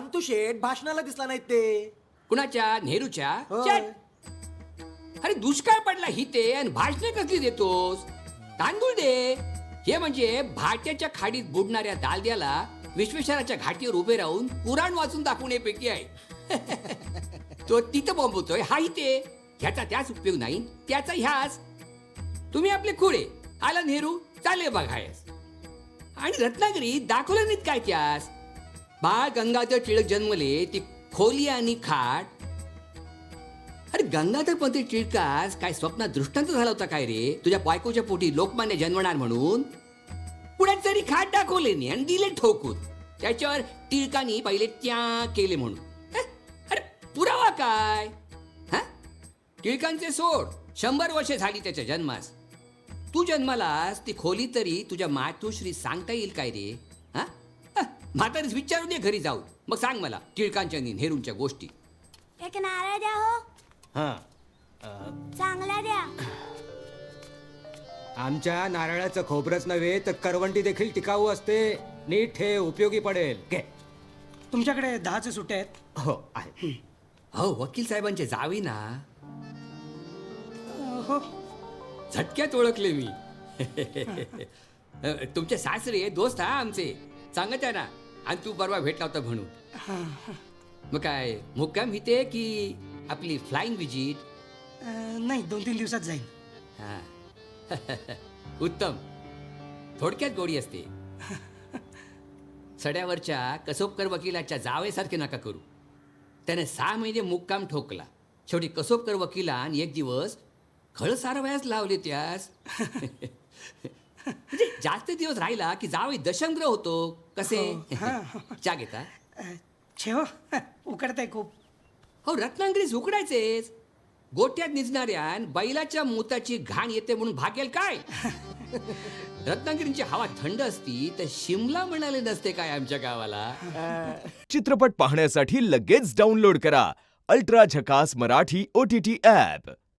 संतू शेठ भाषणाला दिसला नाहीत ते. कुणाच्या? नेहरूच्या? होय. चट. अरे दुष्काळ पडला ही ते आणि भाषणे कसली देतोस? तांदूळ दे. हे म्हणजे भाट्याच्या खाडीत बुडणाऱ्या दालद्याला विश्वेश्वराच्या घाटीवर उभे राहून पुराण वाचून दाखवण्यापैकी आहे. तो तिथं बोंबतोय हा इथे. ह्याचा त्याच उपयोग नाही, त्याचा ह्याच. तुम्ही आपले खुळे, आला नेहरू, चालले बघायस. आणि रत्नागिरी दाखवलं नाहीत काय त्यास? बाळ गंगाधर टिळक जन्मले ती खोली आणि खाट. अरे गंगाधर पंत टिळकास काय स्वप्नात दृष्टांत झाला होता काय रे? तुझ्या बायकोच्या पोटी लोकमान्य जन्मणार म्हणून पुढ्यात जरी खाट दाखवले नाही आणि दिले ठोकून. त्याच्यावर टिळकांनी पहिले त्या केले म्हणून. अरे पुरावा काय? हा, टिळकांचे सोड, 100 वर्षे झाली त्याच्या जन्मास. तू जन्मालास ती खोली तरी तुझ्या मातोश्री सांगता येईल काय रे? हा, म्हातारीच विचारून ये घरी जाऊ, मग सांग मला टिळकांच्या आणि नेहरूंच्या गोष्टी. एक नारळ द्या हो. हां, चांगला द्या. आमच्या नारळाचं खोबरंच नव्हे तर करवंटी देखील टिकाऊ असते. नीट हे उपयोगी पडेल. घे. तुमच्याकडे 10चे सुट्टे आहेत? हो आहे. हो, वकील साहेबांचे जावी ना. हो. झटक्यात ओळखले मी. तुमचे सासरे दोस्त हा आमचे, सांगत आहे ना. आणि तू परवा भेटला होता म्हणून. मग काय मुक्काम इथे की आपली फ्लाइंग विजिट? नाही, 2-3 दिवसात जाईल. हा. उत्तम. थोडक्यात गोडी असते. सड्यावरच्या कसोबकर वकिलाच्या जावेसारखे नका करू. त्याने 6 महिने मुक्काम ठोकला. शेवटी कसोबकर वकिलान एक दिवस खळ सारवयास लावले त्यास. म्हणजे जास्त दिवस राहिला की जावे दशंग्र होतो. कसे? चा घेता? छेव उकडतंय खूप. हो, रत्नागिरीस उकडायचेच. गोट्यात निजणाऱ्यान बैलाच्या मुताची घाण येते म्हणून भागेल काय? रत्नागिरीची हवा थंड असती तर शिमला म्हणाले नसते काय आमच्या गावाला. चित्रपट पाहण्यासाठी लगेच डाउनलोड करा अल्ट्रा झकास मराठी OTT ॲप.